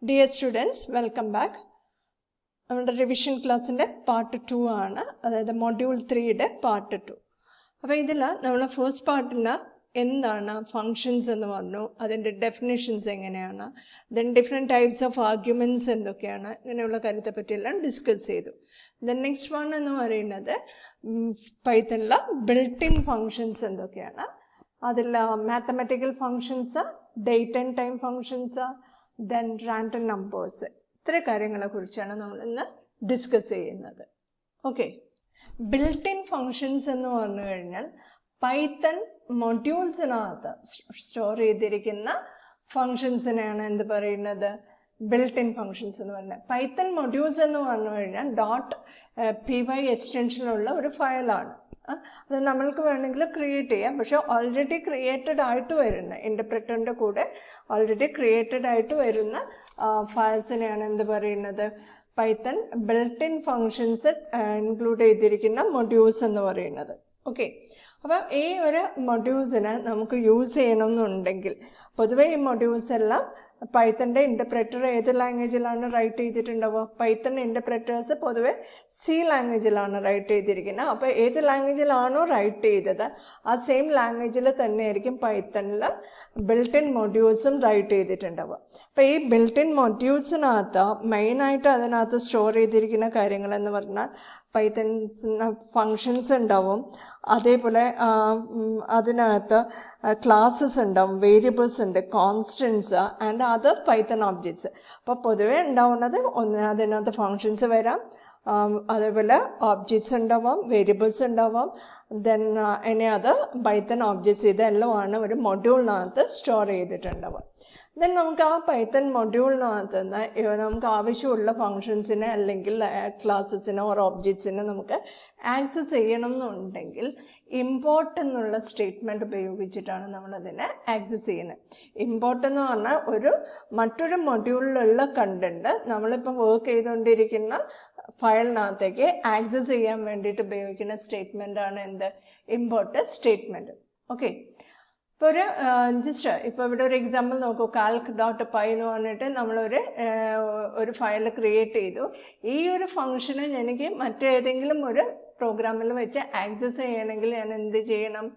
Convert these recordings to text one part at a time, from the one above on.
Dear students, welcome back. നമ്മുടെ revision ക്ലാസ്സിൻ്റെ part 2 ആണ്, അതായത് മൊഡ്യൂൾ 3യുടെ പാർട്ട് 2. അപ്പോൾ ഇതിൽ നമ്മൾ ഫസ്റ്റ് പാർട്ടിൽ എന്താണ് ഫങ്ഷൻസ് എന്ന് പറഞ്ഞു, അതിൻ്റെ ഡെഫിനിഷൻസ് എങ്ങനെയാണ്, then different types of arguments എന്തൊക്കെയാണ്, ഇങ്ങനെയുള്ള കാര്യത്തെ പറ്റിയെല്ലാം ഡിസ്കസ് ചെയ്തു. ദെൻ നെക്സ്റ്റ് വൺ എന്ന് പറയുന്നത് പൈത്തണിലെ ബിൽറ്റ് ഇൻ ഫങ്ഷൻസ് എന്തൊക്കെയാണ്, അതിൽ mathematical functions, date and time functions, then random numbers, ഇത്ര കാര്യങ്ങളെ കുറിച്ചാണ് നമ്മൾ ഇന്ന് ഡിസ്കസ് ചെയ്യുന്നത്. ഓക്കെ, ബിൽറ്റ് ഇൻ ഫങ്ഷൻസ് എന്ന് പറഞ്ഞു കഴിഞ്ഞാൽ പൈത്തൺ മൊഡ്യൂൾസിനകത്ത് സ്റ്റോർ ചെയ്തിരിക്കുന്ന ഫങ്ഷൻസിനെയാണ് എന്ത് പറയുന്നത്, ബിൽറ്റ് ഇൻ ഫങ്ഷൻസ് എന്ന് പറഞ്ഞാൽ. പൈത്തൺ മൊഡ്യൂൾസ് എന്ന് പറഞ്ഞു കഴിഞ്ഞാൽ .py എക്സ്റ്റൻഷനുള്ള ഒരു ഫയലാണ്. അത് നമ്മൾക്ക് വേണമെങ്കിൽ ക്രിയേറ്റ് ചെയ്യാം, പക്ഷെ ഓൾറെഡി ക്രിയേറ്റഡ് ആയിട്ട് വരുന്ന ഇൻ്റർപ്രെറ്ററിൻ്റെ കൂടെ ഓൾറെഡി ക്രിയേറ്റഡ് ആയിട്ട് വരുന്ന ഫയൽസിനെയാണ് എന്ത് പറയുന്നത്, Python built in functions include ചെയ്തിരിക്കുന്ന മൊഡ്യൂൾസ് എന്ന് പറയുന്നത്. ഓക്കെ, അപ്പം ഈ ഒരു മൊഡ്യൂൾസിനെ നമുക്ക് യൂസ് ചെയ്യണമെന്നുണ്ടെങ്കിൽ പൊതുവേ ഈ മൊഡ്യൂൾസ് എല്ലാം പൈത്തണിൻ്റെ ഇൻ്റർപ്രെറ്റർ ഏത് ലാംഗ്വേജിലാണ് റൈറ്റ് ചെയ്തിട്ടുണ്ടാവുക, പൈത്തൺ ഇൻ്റർപ്രെറ്റേഴ്സ് പൊതുവെ C ലാംഗ്വേജിലാണ് റൈറ്റ് ചെയ്തിരിക്കുന്നത്. അപ്പോൾ ഏത് ലാംഗ്വേജിലാണോ റൈറ്റ് ചെയ്തത് ആ സെയിം ലാംഗ്വേജിൽ തന്നെയായിരിക്കും പൈത്തണിൽ ബിൽറ്റ് ഇൻ മൊഡ്യൂൾസും റൈറ്റ് ചെയ്തിട്ടുണ്ടാവുക. അപ്പോൾ ഈ ബിൽറ്റ് ഇൻ മൊഡ്യൂൾസിനകത്ത് മെയിനായിട്ട് അതിനകത്ത് സ്റ്റോർ ചെയ്തിരിക്കുന്ന കാര്യങ്ങളെന്ന് പറഞ്ഞാൽ പൈത്തൺ ഫങ്ഷൻസ് ഉണ്ടാവും, അതേപോലെ അതിനകത്ത് ക്ലാസ്സസ് ഉണ്ടാവും, വേരിയബിൾസ് ഉണ്ട്, constants and other Python objects. അപ്പോൾ പൊതുവേ ഉണ്ടാവുന്നത് അതിനകത്ത് ഫങ്ഷൻസ് വരാം, അതേപോലെ ഒബ്ജക്ട്സ് ഉണ്ടാവാം, വേരിയബിൾസ് ഉണ്ടാവാം, ദെൻ ഇനി അത് പൈത്തൺ ഒബ്ജക്ട്സ്, ഇതെല്ലാമാണ് ഒരു മൊഡ്യൂളിനകത്ത് സ്റ്റോർ ചെയ്തിട്ടുണ്ടാവുക. ദെൻ നമുക്ക് ആ പൈത്തൺ മൊഡ്യൂളിനകത്ത് നിന്ന് നമുക്ക് ആവശ്യമുള്ള ഫങ്ഷൻസിനെ അല്ലെങ്കിൽ ക്ലാസ്സസിനോ ഓർ ഒബ്ജക്ട്സിനെ നമുക്ക് ആക്സസ് ചെയ്യണം എന്നുണ്ടെങ്കിൽ ഇമ്പോർട്ട് എന്നുള്ള സ്റ്റേറ്റ്മെൻറ്റ് ഉപയോഗിച്ചിട്ടാണ് നമ്മളതിനെ ആക്സസ് ചെയ്യുന്നത്. ഇമ്പോർട്ട് എന്ന് പറഞ്ഞാൽ മറ്റൊരു മൊഡ്യൂളിലുള്ള കണ്ടൻറ്റ് നമ്മളിപ്പോൾ വർക്ക് ചെയ്തുകൊണ്ടിരിക്കുന്ന ഫയലിനകത്തേക്ക് ആക്സസ് ചെയ്യാൻ വേണ്ടിയിട്ട് ഉപയോഗിക്കുന്ന സ്റ്റേറ്റ്മെൻറ്റാണ് എന്ത്, ഇമ്പോർട്ട് സ്റ്റേറ്റ്മെൻറ്റ്. ഓക്കെ, ഇപ്പോൾ ഇപ്പോൾ ഇവിടെ ഒരു എക്സാമ്പിൾ നോക്കൂ, calc.py എന്ന് പറഞ്ഞിട്ട് നമ്മളൊരു ഫയൽ ക്രിയേറ്റ് ചെയ്തു. ഈ ഒരു ഫംഗ്ഷന് എനിക്ക് മറ്റേതെങ്കിലും ഒരു പ്രോഗ്രാമിൽ വെച്ച് ആക്സസ് ചെയ്യണമെങ്കിൽ ഞാൻ എന്ത് ചെയ്യണം,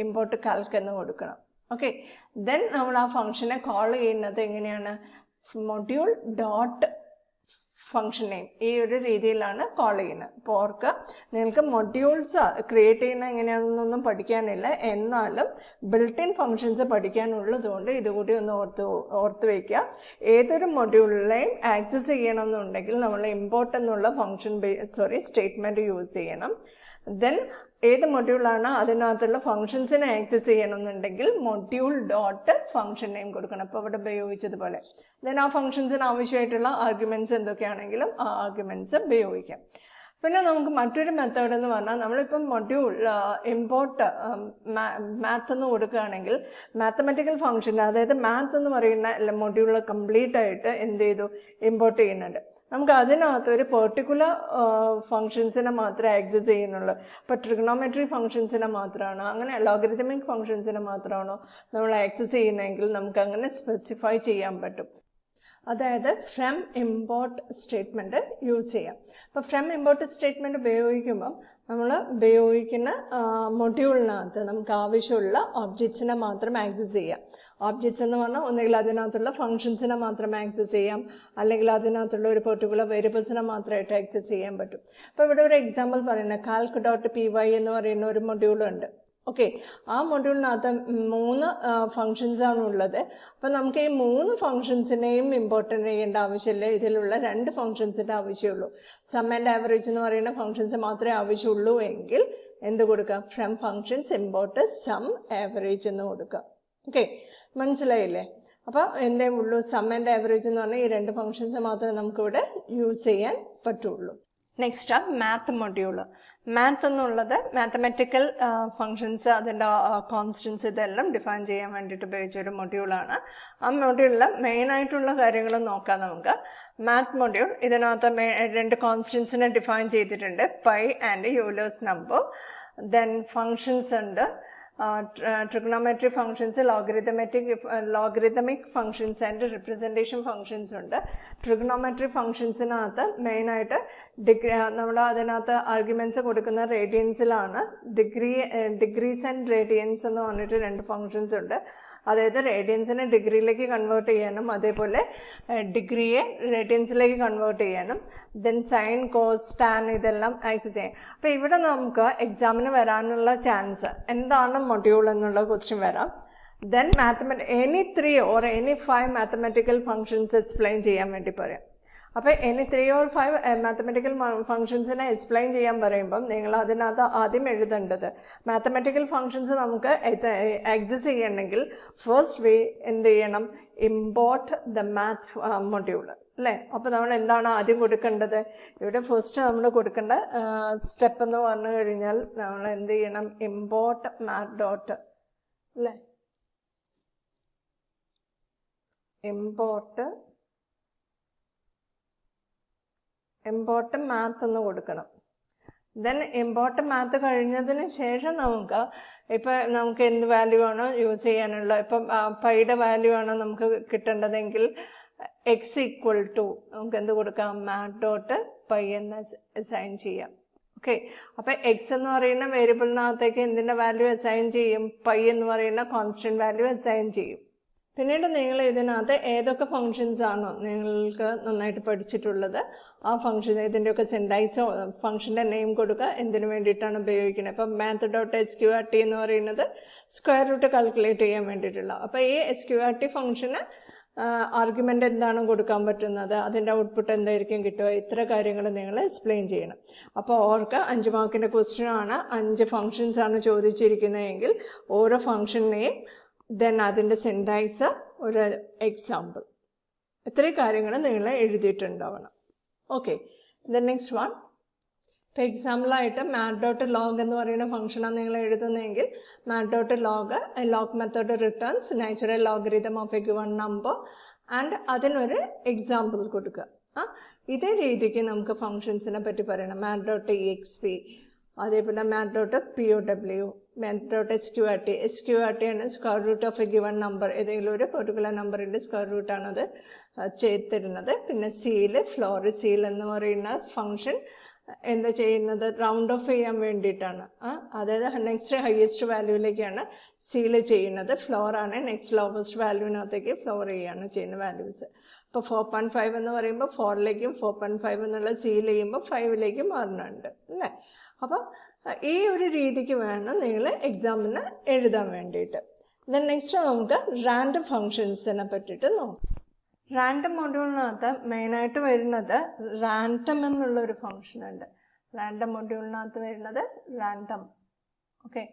ഇമ്പോർട്ട് കാൽക്ക് എന്ന് കൊടുക്കണം. ഓക്കെ, ദെൻ നമ്മൾ ആ ഫംഗ്ഷനെ കോൾ ചെയ്യുന്നത് എങ്ങനെയാണ്, മൊഡ്യൂൾ ഡോട്ട് ഫങ്ഷൻ നെയിം, ഈ ഒരു രീതിയിലാണ് കോൾ ചെയ്യുന്നത്. അപ്പോൾ ഓർക്കുക, നിങ്ങൾക്ക് മൊഡ്യൂൾസ് ക്രിയേറ്റ് ചെയ്യുന്ന എങ്ങനെയാണെന്നൊന്നും പഠിക്കാനില്ല, എന്നാലും ബിൽറ്റ് ഇൻ ഫങ്ഷൻസ് പഠിക്കാനുള്ളതുകൊണ്ട് ഇതുകൂടി ഒന്ന് ഓർത്ത് വയ്ക്കുക. ഏതൊരു മൊഡ്യൂളിലെയും ആക്സസ് ചെയ്യണമെന്നുണ്ടെങ്കിൽ നമ്മൾ ഇമ്പോർട്ട് എന്നുള്ള സ്റ്റേറ്റ്മെൻറ്റ് യൂസ് ചെയ്യണം. ദെൻ ഏത് മൊഡ്യൂളാണ് അതിനകത്തുള്ള ഫങ്ഷൻസിനെ ആക്സസ് ചെയ്യണമെന്നുണ്ടെങ്കിൽ മൊഡ്യൂൾ ഡോട്ട് ഫങ്ഷൻ നെയിം കൊടുക്കണം, അപ്പോൾ ഇവിടെ ഉപയോഗിച്ചതുപോലെ. ദെൻ ആ ഫങ്ഷൻസിന് ആവശ്യമായിട്ടുള്ള ആർഗ്യുമെൻറ്റ്സ് എന്തൊക്കെയാണെങ്കിലും ആ ആർഗ്യുമെൻറ്റ്സ് ഉപയോഗിക്കാം. പിന്നെ നമുക്ക് മറ്റൊരു മെത്തേഡ് എന്ന് പറഞ്ഞാൽ നമ്മളിപ്പം മൊഡ്യൂൾ ഇമ്പോർട്ട് മാത്ത് എന്ന് കൊടുക്കുകയാണെങ്കിൽ മാത്തമാറ്റിക്കൽ ഫങ്ഷൻ, അതായത് മാത്ത് എന്ന് പറയുന്ന മൊഡ്യൂൾ കംപ്ലീറ്റ് ആയിട്ട് എന്ത് ചെയ്തു, ഇമ്പോർട്ട് ചെയ്യുന്നുണ്ട്. നമുക്ക് അതിനകത്ത് ഒരു പെർട്ടിക്കുലർ ഫങ്ഷൻസിനെ മാത്രമേ ആക്സസ് ചെയ്യുന്നുള്ളൂ. ഇപ്പോൾ ട്രിഗണോമെട്രി ഫങ്ഷൻസിനെ മാത്രമാണോ, അങ്ങനെ ലോഗരിതമിക് ഫങ്ഷൻസിനെ മാത്രമാണോ നമ്മൾ ആക്സസ് ചെയ്യുന്നതെങ്കിൽ നമുക്ക് അങ്ങനെ സ്പെസിഫൈ ചെയ്യാൻ പറ്റും. അതായത് ഫ്രം ഇമ്പോർട്ട് സ്റ്റേറ്റ്മെൻറ്റ് യൂസ് ചെയ്യാം. അപ്പോൾ ഫ്രം ഇമ്പോർട്ട് സ്റ്റേറ്റ്മെൻറ്റ് ഉപയോഗിക്കുമ്പം നമ്മൾ ഉപയോഗിക്കുന്ന മൊഡ്യൂളിനകത്ത് നമുക്ക് ആവശ്യമുള്ള ഒബ്ജക്ട്സിനെ മാത്രം ആക്സസ് ചെയ്യാം. ഒബ്ജക്ട്സ് എന്ന് പറഞ്ഞാൽ ഒന്നുകിൽ അതിനകത്തുള്ള ഫങ്ഷൻസിനെ മാത്രം ആക്സസ് ചെയ്യാം, അല്ലെങ്കിൽ അതിനകത്തുള്ള ഒരു പെർട്ടിക്കുലർ വേരിയബിൾസിനെ മാത്രമായിട്ട് ആക്സസ് ചെയ്യാൻ പറ്റും. അപ്പോൾ ഇവിടെ ഒരു എക്സാമ്പിൾ പറയുന്നത് calc.py എന്ന് പറയുന്ന ഒരു മൊഡ്യൂളുണ്ട്. ഓക്കെ, ആ മൊഡ്യൂളിനകത്ത് 3 ഫങ്ഷൻസാണ് ഉള്ളത്. അപ്പോൾ നമുക്ക് ഈ 3 ഫങ്ഷൻസിനെയും ഇമ്പോർട്ടൻ്റ് ചെയ്യേണ്ട ആവശ്യമില്ല, ഇതിലുള്ള 2 ഫങ്ഷൻസിൻ്റെ ആവശ്യമുള്ളൂ. സം ആൻഡ് ആവറേജ് എന്ന് പറയുന്ന ഫങ്ഷൻസ് മാത്രമേ ആവശ്യമുള്ളൂ എങ്കിൽ എന്ത് കൊടുക്കാം, from functions import sum average എന്ന് കൊടുക്കാം. ഓക്കെ, മനസ്സിലായില്ലേ? അപ്പോൾ എന്തേ ഉള്ളൂ, സം ആൻഡ് ആവറേജ് എന്ന് പറഞ്ഞാൽ ഈ 2 ഫങ്ഷൻസ് മാത്രമേ നമുക്കിവിടെ യൂസ് ചെയ്യാൻ പറ്റുള്ളൂ. Next math module. മാത്ത് എന്നുള്ളത് മാത്തമാറ്റിക്കൽ ഫങ്ഷൻസ്, അതിൻ്റെ കോൺസ്റ്റൻസ്, ഇതെല്ലാം ഡിഫൈൻ ചെയ്യാൻ വേണ്ടിയിട്ട് ഉപയോഗിച്ചൊരു മൊഡ്യൂളാണ്. ആ മൊഡ്യൂളിൽ മെയിനായിട്ടുള്ള കാര്യങ്ങൾ നോക്കാം നമുക്ക്. മാത്ത് മൊഡ്യൂൾ, ഇതിനകത്ത് 2 കോൺസ്റ്റൻസിനെ ഡിഫൈൻ ചെയ്തിട്ടുണ്ട്, pi and Euler's number. Then functions ഉണ്ട്, trigonometry functions, logarithmic functions and representation functions ഉണ്ട്. Trigonometry functionsനകത്ത് മെയിനായിട്ട് നമ്മൾ അതിനകത്ത് ആർഗ്യുമെൻറ്റ്സ് കൊടുക്കുന്ന റേഡിയൻസിലാണ്. ഡിഗ്രീസ് ആൻഡ് റേഡിയൻസ് എന്ന് പറഞ്ഞിട്ട് 2 ഫങ്ഷൻസ് ഉണ്ട്. അതായത് റേഡിയൻസിനെ ഡിഗ്രിയിലേക്ക് കൺവേർട്ട് ചെയ്യാനും അതേപോലെ ഡിഗ്രിയെ റേഡിയൻസിലേക്ക് കൺവേർട്ട് ചെയ്യാനും ദെൻ സൈൻ കോസ് ടാൻ ഇതെല്ലാം ആക്സസ് ചെയ്യാം. അപ്പോൾ ഇവിടെ നമുക്ക് എക്സാമിന് വരാനുള്ള ചാൻസ് എന്താണ് മൊഡ്യൂൾ എന്നുള്ള ക്വസ്റ്റ്യൻ വരാം. Then any 3 or any 5 mathematical functions explain ചെയ്യാൻ വേണ്ടി പറയാം. അപ്പോൾ എനി 3 or 5 മാത്തമാറ്റിക്കൽ ഫങ്ഷൻസിനെ എക്സ്പ്ലെയിൻ ചെയ്യാൻ പറയുമ്പം നിങ്ങൾ അതിനകത്ത് ആദ്യം എഴുതേണ്ടത് മാത്തമാറ്റിക്കൽ ഫങ്ഷൻസ് നമുക്ക് ആക്സസ് ചെയ്യണമെങ്കിൽ ഫസ്റ്റ് വേ എന്ത് ചെയ്യണം, ഇമ്പോർട്ട് ദ മാത്ത് മൊഡ്യൂൾ അല്ലേ. അപ്പോൾ നമ്മൾ എന്താണ് ആദ്യം കൊടുക്കേണ്ടത്, ഇവിടെ ഫസ്റ്റ് നമ്മൾ കൊടുക്കേണ്ട സ്റ്റെപ്പ് എന്ന് പറഞ്ഞു കഴിഞ്ഞാൽ നമ്മൾ എന്ത് ചെയ്യണം, ഇമ്പോർട്ട് മാത്ത് ഡോട്ട് അല്ലേ, ഇമ്പോർട്ട് മാത്ത് എന്ന് കൊടുക്കണം. ദെൻ ഇമ്പോർട്ട് മാത്ത് കഴിഞ്ഞതിന് ശേഷം നമുക്ക് എന്ത് വാല്യൂ ആണോ യൂസ് ചെയ്യാനുള്ള, ഇപ്പം പൈയുടെ വാല്യൂ ആണോ നമുക്ക് കിട്ടേണ്ടതെങ്കിൽ എക്സ് ഈക്വൽ ടു നമുക്ക് എന്ത് കൊടുക്കാം, മാത്ത് ഡോട്ട് പൈ എന്ന് അസൈൻ ചെയ്യാം. ഓക്കെ, അപ്പം എക്സ് എന്ന് പറയുന്ന വേരിയബിളിനകത്തേക്ക് എന്തിൻ്റെ വാല്യൂ അസൈൻ ചെയ്യും, പൈ എന്ന് പറയുന്ന കോൺസ്റ്റൻറ്റ് വാല്യൂ അസൈൻ ചെയ്യും. പിന്നീട് നിങ്ങൾ ഇതിനകത്ത് ഏതൊക്കെ ഫങ്ഷൻസ് ആണോ നിങ്ങൾക്ക് നന്നായിട്ട് പഠിച്ചിട്ടുള്ളത് ആ ഫങ്ഷൻ ഇതിൻ്റെയൊക്കെ സെൻറ്റൈസോ ഫങ്ഷൻ്റെ നെയിം കൊടുക്കുക, എന്തിനു വേണ്ടിയിട്ടാണ് ഉപയോഗിക്കുന്നത്. ഇപ്പം മാത്ത് ഡോട്ട് SQRT എന്ന് പറയുന്നത് സ്ക്വയർ റൂട്ട് കാൽക്കുലേറ്റ് ചെയ്യാൻ വേണ്ടിയിട്ടുള്ള. അപ്പോൾ ഈ SQRT ഫങ്ഷന് ആർഗ്യുമെൻ്റ് എന്താണ് കൊടുക്കാൻ പറ്റുന്നത്, അതിൻ്റെ ഔട്ട്പുട്ട് എന്തായിരിക്കും കിട്ടുക, ഇത്ര കാര്യങ്ങൾ നിങ്ങൾ എക്സ്പ്ലെയിൻ ചെയ്യണം. അപ്പോൾ ഓർക്ക് 5 മാർക്കിൻ്റെ ക്വസ്റ്റ്യൻ ആണ്, 5 ഫങ്ഷൻസ് ആണ് ചോദിച്ചിരിക്കുന്നതെങ്കിൽ ഓരോ ഫങ്ഷനെയും ദെൻ അതിൻ്റെ സെൻറ്റൈസ് ഒരു എക്സാമ്പിൾ, ഇത്രയും കാര്യങ്ങൾ നിങ്ങൾ എഴുതിയിട്ടുണ്ടാവണം. ഓക്കെ, ദെൻ നെക്സ്റ്റ് വൺ, ഇപ്പോൾ എക്സാമ്പിളായിട്ട് മാത്ത് ഡോട്ട് ലോഗ് എന്ന് പറയുന്ന ഫംഗ്ഷനാണ് നിങ്ങൾ എഴുതുന്നതെങ്കിൽ math dot log method returns natural logarithm of a given number and അതിനൊരു എക്സാമ്പിൾ കൊടുക്കുക. ഇതേ രീതിക്ക് നമുക്ക് ഫങ്ഷൻസിനെ പറ്റി പറയണം. മാത്ത് ഡോട്ട് EXP, അതേപോലെ math dot POW, math dot SQRT ആണ് square root of a given number, ഏതെങ്കിലും ഒരു പെർട്ടിക്കുലർ നമ്പറിൻ്റെ സ്ക്വയർ റൂട്ടാണത് ചെയ്തിരുന്നത്. പിന്നെ ഫ്ലോർ സീൽ എന്ന് പറയുന്ന ഫങ്ഷൻ എന്താ ചെയ്യുന്നത്, റൗണ്ട് ഓഫ് ചെയ്യാൻ വേണ്ടിയിട്ടാണ്. അതായത് നെക്സ്റ്റ് ഹയസ്റ്റ് വാല്യൂവിലേക്കാണ് സീല് ചെയ്യുന്നത്. ഫ്ലോറാണ് നെക്സ്റ്റ് ലോവസ്റ്റ് വാല്യൂവിനകത്തേക്ക് ഫ്ലോർ ചെയ്യാണ് ചെയ്യുന്ന വാല്യൂസ്. ഇപ്പോൾ 4.5 എന്ന് പറയുമ്പോൾ 4ലേക്കും 4.5 എന്നുള്ള സീൽ ചെയ്യുമ്പോൾ 5ലേക്കും മാറുന്നുണ്ട് അല്ലേ. അപ്പോൾ ഈ ഒരു രീതിക്ക് വേണം നിങ്ങൾ എക്സാമിന് എഴുതാൻ വേണ്ടിയിട്ട്. ദെൻ നെക്സ്റ്റ് നമുക്ക് റാൻഡം ഫങ്ഷൻസിനെ പറ്റിയിട്ട് നോക്കാം. റാൻഡം മൊഡ്യൂളിനകത്ത് മെയിനായിട്ട് വരുന്നത് റാൻഡം എന്നുള്ളൊരു ഫങ്ഷൻ ഉണ്ട്. റാൻഡം മൊഡ്യൂളിനകത്ത് വരുന്നത് റാൻഡം. ഓക്കെ,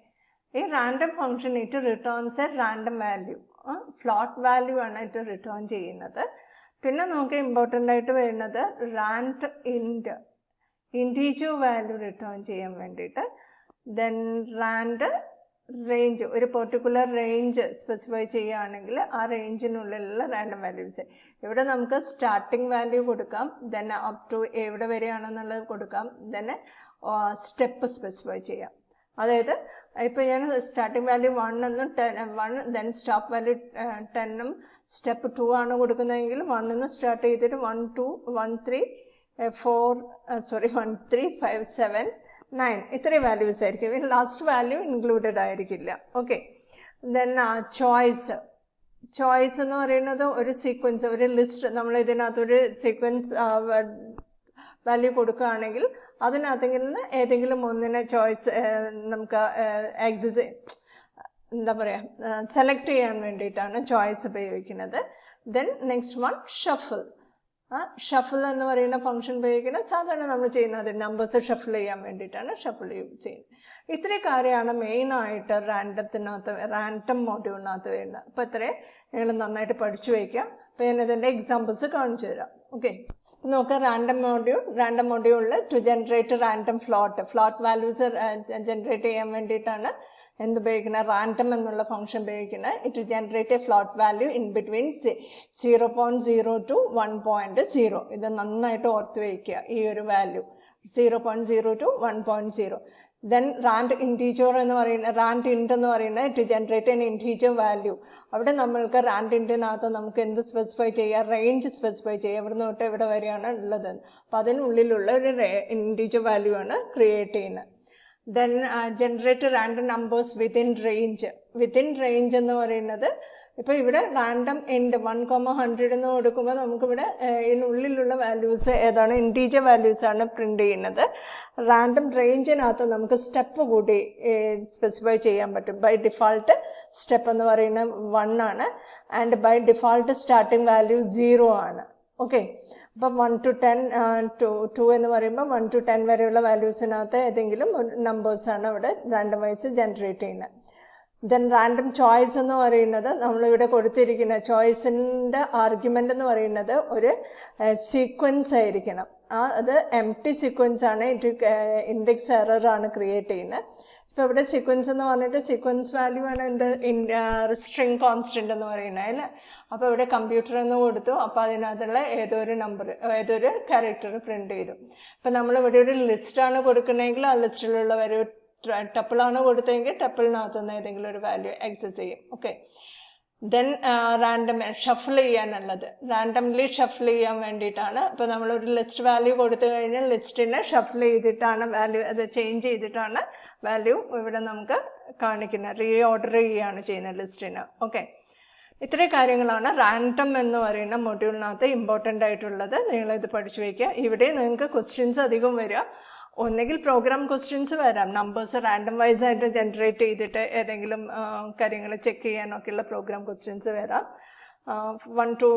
ഈ random function it returns A random value, float value ആണ് ഇറ്റ് റിട്ടേൺ ചെയ്യുന്നത്. പിന്നെ നമുക്ക് ഇമ്പോർട്ടൻ്റ് ആയിട്ട് വരുന്നത് റാൻഡ് ഇൻറ്റീജർ വാല്യൂ റിട്ടേൺ ചെയ്യാൻ വേണ്ടിയിട്ട്. ദെൻ റാൻഡ് റേഞ്ച്, ഒരു പെർട്ടിക്കുലർ റേഞ്ച് സ്പെസിഫൈ ചെയ്യുകയാണെങ്കിൽ ആ റേഞ്ചിനുള്ളിലുള്ള റാൻഡം വാല്യൂസ്. ഇവിടെ നമുക്ക് സ്റ്റാർട്ടിംഗ് വാല്യൂ കൊടുക്കാം, ദെൻ അപ് ടു എവിടെ വരെയാണെന്നുള്ളത് കൊടുക്കാം, ദെൻ സ്റ്റെപ്പ് സ്പെസിഫൈ ചെയ്യാം. അതായത് ഇപ്പോൾ ഞാൻ സ്റ്റാർട്ടിംഗ് വാല്യൂ 1 എന്നും 1 ദെൻ സ്റ്റോപ്പ് വാല്യൂ 10 സ്റ്റെപ്പ് 2 ആണ് കൊടുക്കുന്നതെങ്കിൽ 1 സ്റ്റാർട്ട് ചെയ്തിട്ട് 1 2 1 3 5 7 9 ഇത്രയും വാല്യൂസ് ആയിരിക്കും. ലാസ്റ്റ് വാല്യൂ ഇൻക്ലൂഡഡ് ആയിരിക്കില്ല. ഓക്കെ, ദെൻ ചോയ്സ് എന്ന് പറയുന്നത് ഒരു സീക്വൻസ്, ഒരു ലിസ്റ്റ്. നമ്മൾ ഇതിനകത്തൊരു സീക്വൻസ് വാല്യൂ കൊടുക്കുകയാണെങ്കിൽ അതിനകത്തെങ്കിൽ ഏതെങ്കിലും ഒന്നിനെ ചോയ്സ് നമുക്ക് സെലക്ട് ചെയ്യാൻ വേണ്ടിയിട്ടാണ് ചോയ്സ് ഉപയോഗിക്കുന്നത്. ദെൻ നെക്സ്റ്റ് വൺ ഷഫിൾ എന്ന് പറയുന്ന ഫംഗ്ഷൻ ഉപയോഗിക്കുന്നത് സാധാരണ നമ്മൾ ചെയ്യുന്നത് നമ്പേഴ്സ് ഷഫിൾ ചെയ്യാൻ വേണ്ടിയിട്ടാണ് ഷഫിൾ യൂസ് ചെയ്യുന്നത്. ഇത്രയും കാര്യമാണ് മെയിനായിട്ട് റാൻഡം മൊഡ്യൂളിനകത്ത് വരുന്നത്. അപ്പോൾ ഇത്രയും നിങ്ങൾ നന്നായിട്ട് പഠിച്ചു വയ്ക്കാം. അപ്പോൾ ഞാനിതിൻ്റെ എക്സാമ്പിൾസ് കാണിച്ചു തരാം. ഓക്കെ, നോക്കാം. റാൻഡം മൊഡ്യൂളിൽ to generate random float values generate ചെയ്യാൻ വേണ്ടിയിട്ടാണ് എന്തുപയോഗിക്കുന്നത്, റാൻഡം എന്നുള്ള ഫംഗ്ഷൻ ഉപയോഗിക്കുന്നത്. It generate a float value in between 0.0 to 1.0. ഇത് നന്നായിട്ട് ഓർത്ത് വയ്ക്കുക, ഈ ഒരു value 0.0 to 1.0. Then rand integer എന്ന് പറയുന്ന rand int എന്ന് പറയുന്നത് to generate an integer value. അവിടെ നമ്മൾക്ക് rand intനകത്ത് നമുക്ക് എന്ത് സ്പെസിഫൈ ചെയ്യാം, റേഞ്ച് സ്പെസിഫൈ ചെയ്യാം, ഇവിടെ നിന്ന് തൊട്ട് ഇവിടെ വരെയാണ് ഉള്ളത്. അപ്പോൾ അതിനുള്ളിലുള്ള ഒരു integer value ആണ് ക്രിയേറ്റ് ചെയ്യുന്നത്. Then generate random numbers within range. Within range എന്ന് പറയുന്നത് ഇപ്പോൾ ഇവിടെ റാൻഡം എൻഡ് 1,100 എന്ന് കൊടുക്കുമ്പോൾ നമുക്കിവിടെ ഇതിനുള്ളിലുള്ള വാല്യൂസ് ഏതാണ്, ഇൻറ്റീജർ വാല്യൂസ് ആണ് പ്രിൻ്റ് ചെയ്യുന്നത്. റാൻഡം റേഞ്ചിനകത്ത് നമുക്ക് സ്റ്റെപ്പ് കൂടി സ്പെസിഫൈ ചെയ്യാൻ പറ്റും. ബൈ ഡിഫാൾട്ട് സ്റ്റെപ്പ് എന്ന് പറയുന്നത് 1 ആണ് and by default starting value 0 ആണ്. ഓക്കെ, അപ്പം 1 to 10 2 എന്ന് പറയുമ്പോൾ 1 to 10 വരെയുള്ള വാല്യൂസിനകത്ത് ഏതെങ്കിലും നമ്പേഴ്സാണ് അവിടെ റാൻഡം വൈസ് ജനറേറ്റ് ചെയ്യുന്നത്. ദെൻ റാൻഡം ചോയ്സ് എന്ന് പറയുന്നത് നമ്മളിവിടെ കൊടുത്തിരിക്കുന്ന ചോയ്സിൻ്റെ ആർഗ്യുമെൻ്റ് എന്ന് പറയുന്നത് ഒരു സീക്വൻസ് ആയിരിക്കണം. അത് എംപ്റ്റി സീക്വൻസ് ആണ്, ഇൻഡെക്സ് എറർ ആണ് ക്രിയേറ്റ് ചെയ്യുന്നത്. ഇപ്പോൾ ഇവിടെ സീക്വൻസ് എന്ന് പറഞ്ഞിട്ട് സീക്വൻസ് വാല്യൂ ആണ് എന്ത് സ്ട്രിങ് കോൺസ്റ്റൻ്റ് എന്ന് പറയുന്നത് അല്ലേ. അപ്പോൾ ഇവിടെ കമ്പ്യൂട്ടർ എന്ന് കൊടുത്തു, അപ്പോൾ അതിനകത്തുള്ള ഏതൊരു നമ്പർ ഏതൊരു ക്യാരക്ടർ പ്രിൻ്റ് ചെയ്തു. ഇപ്പം നമ്മളിവിടെ ഒരു ലിസ്റ്റാണ് കൊടുക്കുന്നതെങ്കിൽ ആ ലിസ്റ്റിലുള്ള ഒരു ടപ്പിളാണ് കൊടുത്തതെങ്കിൽ ടപ്പിളിനകത്തുനിന്ന് ഏതെങ്കിലും ഒരു വാല്യൂ ആക്സസ് ചെയ്യും. ഓക്കെ, ദെൻ റാൻഡം ഷഫിൾ ചെയ്യാനുള്ളത് റാൻഡംലി ഷഫിൾ ചെയ്യാൻ വേണ്ടിയിട്ടാണ്. അപ്പോൾ നമ്മളൊരു ലിസ്റ്റ് വാല്യൂ കൊടുത്തു കഴിഞ്ഞാൽ ലിസ്റ്റിനെ ഷഫിൾ ചെയ്തിട്ടാണ് വാല്യൂ അത് ചേഞ്ച് ചെയ്തിട്ടാണ് വാല്യൂ ഇവിടെ നമുക്ക് കാണിക്കുന്നത്. റീ ഓർഡർ ചെയ്യുകയാണ് ചെയ്യുന്നത് ലിസ്റ്റിന്. ഓക്കെ, ഇത്രയും കാര്യങ്ങളാണ് റാൻഡം എന്ന് പറയുന്ന മൊഡ്യൂളിനകത്ത് ഇമ്പോർട്ടൻ്റ് ആയിട്ടുള്ളത്. നിങ്ങളിത് പഠിച്ചു വയ്ക്കുക. ഇവിടെ നിങ്ങൾക്ക് ക്വസ്റ്റ്യൻസ് അധികം വരിക, ഒന്നെങ്കിൽ പ്രോഗ്രാം ക്വസ്റ്റ്യൻസ് വരാം, നമ്പേഴ്സ് റാൻഡം വൈസ് ആയിട്ട് ജനറേറ്റ് ചെയ്തിട്ട് ഏതെങ്കിലും കാര്യങ്ങൾ ചെക്ക് ചെയ്യാനൊക്കെയുള്ള പ്രോഗ്രാം ക്വസ്റ്റ്യൻസ് വരാം. 1 to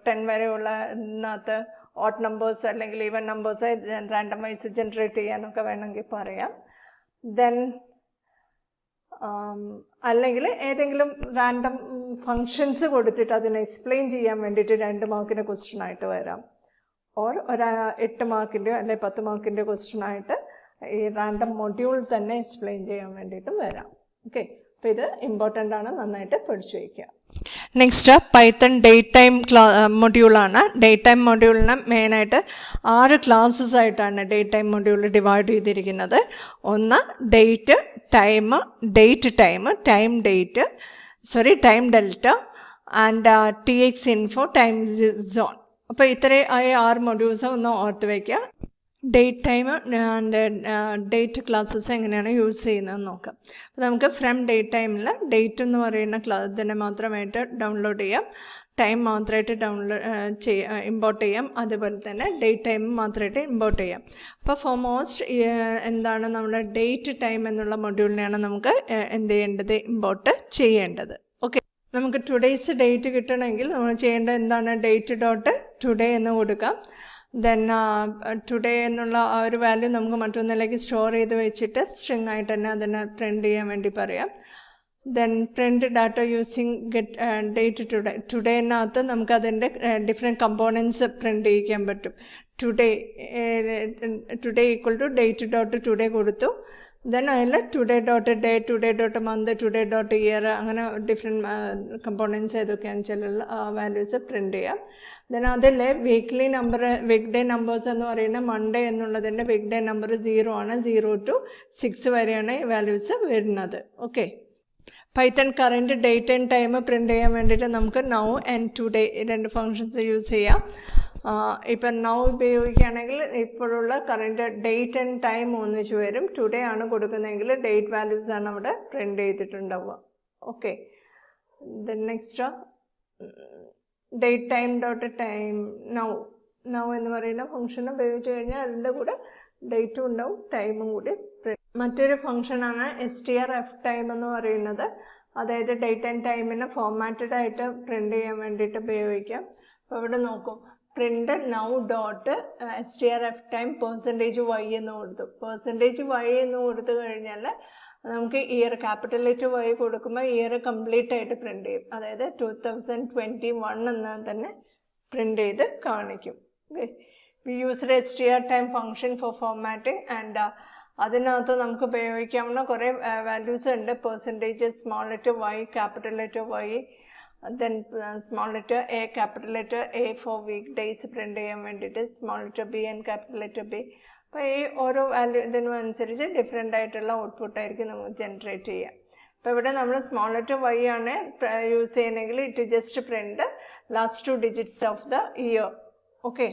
10 വരെയുള്ള ഇതിനകത്ത് ഓഡ് നമ്പേഴ്സ് അല്ലെങ്കിൽ even numbers random wise generate ചെയ്യാനൊക്കെ വേണമെങ്കിൽ പറയാം. ദെൻ അല്ലെങ്കിൽ ഏതെങ്കിലും റാൻഡം ഫങ്ഷൻസ് കൊടുത്തിട്ട് അതിനെ എക്സ്പ്ലെയിൻ ചെയ്യാൻ വേണ്ടിയിട്ട് 2 മാർക്കിൻ്റെ ക്വസ്റ്റ്യൻ ആയിട്ട് വരാം. ഓർ 8 മാർക്കിൻ്റെയോ അല്ലെങ്കിൽ 10 മാർക്കിൻ്റെ ക്വസ്റ്റ്യൻ ആയിട്ട് ഈ റാൻഡം മൊഡ്യൂൾ തന്നെ എക്സ്പ്ലെയിൻ ചെയ്യാൻ വേണ്ടിയിട്ടും വരാം. ഓക്കെ, അപ്പോൾ ഇത് ഇമ്പോർട്ടൻ്റ് ആണ്, നന്നായിട്ട് പഠിച്ചു വയ്ക്കുക. നെക്സ്റ്റ് പൈത്തൺ ഡേറ്റ് ടൈം മൊഡ്യൂളാണ്. ഡേറ്റ് ടൈം മൊഡ്യൂളിന് മെയിനായിട്ട് 6 ക്ലാസ്സസ് ആയിട്ടാണ് ഡേറ്റ് ടൈം മൊഡ്യൂൾ ഡിവൈഡ് ചെയ്തിരിക്കുന്നത്. ഒന്ന് date time, date time, time date time delta and TX info, time zone. അപ്പോൾ ഇത്രയും 6 മൊഡ്യൂൾസ് ഒന്ന് ഓർത്ത് വയ്ക്കുക. Date time and date classes എങ്ങനെയാണ് യൂസ് ചെയ്യുന്നതെന്ന് നോക്കാം. അപ്പോൾ നമുക്ക് ഫ്രം ഡേറ്റ് ടൈമിൽ ഡേറ്റ് എന്ന് പറയുന്ന ഇതിനെ മാത്രമായിട്ട് ഡൗൺലോഡ് ചെയ്യാം, ടൈം മാത്രമായിട്ട് ഇമ്പോർട്ട് ചെയ്യാം, അതുപോലെ തന്നെ ഡേറ്റ് ടൈം മാത്രമായിട്ട് ഇമ്പോർട്ട് ചെയ്യാം. അപ്പോൾ ഫോർമോസ്റ്റ് എന്താണ് നമ്മുടെ ഡേറ്റ് ടൈം എന്നുള്ള മൊഡ്യൂളിനെയാണ് നമുക്ക് എന്ത് ചെയ്യേണ്ടത്, ഇമ്പോർട്ട് ചെയ്യേണ്ടത്. ഓക്കെ, നമുക്ക് ടുഡേയ്സ് ഡേറ്റ് കിട്ടണമെങ്കിൽ നമ്മൾ ചെയ്യേണ്ടത് എന്താണ്, ഡേറ്റ് ഡോട്ട് ടുഡേ എന്ന് കൊടുക്കാം. ദെൻ ടുഡേ എന്നുള്ള ആ ഒരു വാല്യൂ നമുക്ക് മറ്റൊന്നിലേക്ക് സ്റ്റോർ ചെയ്ത് വെച്ചിട്ട് സ്ട്രിങ് ആയിട്ട് തന്നെ അതിനെ പ്രിൻ്റ് ചെയ്യാൻ വേണ്ടി പറയാം. Then print data using get date today. ടുഡേനകത്ത് നമുക്കതിൻ്റെ ഡിഫറെൻറ്റ് കമ്പോണൻസ് പ്രിൻ്റ് ചെയ്യിക്കാൻ പറ്റും. Today equal to date dot today കൊടുത്തു. ദെൻ അതിൽ today dot day, today dot month, today dot year, അങ്ങനെ ഡിഫറെൻറ്റ് കമ്പോണൻസ് ഏതൊക്കെയാണെന്ന് വെച്ചാൽ ആ വാല്യൂസ് പ്രിൻ്റ് ചെയ്യാം. ദെൻ അതിൽ weekly number, week day numbers എന്ന് പറയുന്നത് മൺഡേ എന്നുള്ളതിൻ്റെ വീക്ക് ഡേ നമ്പർ 0 ആണ്. 0 to 6 വരെയാണ് ഈ വാല്യൂസ് വരുന്നത്. Okay, Python current date and time print ചെയ്യാൻ വേണ്ടിയിട്ട് നമുക്ക് now and today 2 functions use ചെയ്യാം. ഇപ്പം നൗ ഉപയോഗിക്കുകയാണെങ്കിൽ ഇപ്പോഴുള്ള കറൻറ്റ് ഡേറ്റ് ആൻഡ് ടൈം ഒന്നിച്ച് വരും. ടുഡേ ആണ് കൊടുക്കുന്നതെങ്കിൽ ഡേറ്റ് വാല്യൂസ് ആണ് അവിടെ പ്രിൻ്റ് ചെയ്തിട്ടുണ്ടാവുക. Okay, then next date time dot time now എന്ന് പറയുന്ന ഫംഗ്ഷൻ ഉപയോഗിച്ച് കഴിഞ്ഞാൽ അതിൻ്റെ കൂടെ ഡേറ്റും ഉണ്ടാവും ടൈമും കൂടി. മറ്റൊരു ഫംഗ്ഷനാണ് strf ടൈം എന്ന് പറയുന്നത്. അതായത് ഡേറ്റ് ആൻഡ് ടൈമിനെ ഫോർമാറ്റഡ് ആയിട്ട് പ്രിൻ്റ് ചെയ്യാൻ വേണ്ടിയിട്ട് ഉപയോഗിക്കാം. അപ്പോൾ ഇവിടെ നോക്കൂ, print now dot strf time %y എന്ന് കൊടുത്തു. %y എന്ന് കൊടുത്തു കഴിഞ്ഞാൽ നമുക്ക് ഇയർ ക്യാപിറ്റൽ ലെറ്റർ Y കൊടുക്കുമ്പോൾ ഇയർ കംപ്ലീറ്റ് ആയിട്ട് പ്രിൻ്റ് ചെയ്യും. അതായത് 2021 എന്ന് തന്നെ പ്രിൻ്റ് ചെയ്ത് കാണിക്കും. V used str time function four formatting and അതിനകത്ത് നമുക്ക് ഉപയോഗിക്കാവുന്ന കുറേ വാല്യൂസ് ഉണ്ട്. Percentage, small letter Y, capital letter Y, then small letter A, capital letter A for week days print ചെയ്യാൻ വേണ്ടിയിട്ട്, small letter B and capital letter B. അപ്പോൾ ഈ ഓരോ വാല്യൂ ഇതിനും അനുസരിച്ച് ഡിഫറെൻ്റ് ആയിട്ടുള്ള ഔട്ട്പുട്ടായിരിക്കും നമുക്ക് ജനറേറ്റ് ചെയ്യുക. അപ്പോൾ ഇവിടെ നമ്മൾ സ്മോളർ ടു വൈ ആണ് യൂസ് ചെയ്യണമെങ്കിൽ it just print last 2 digits of the year. Okay.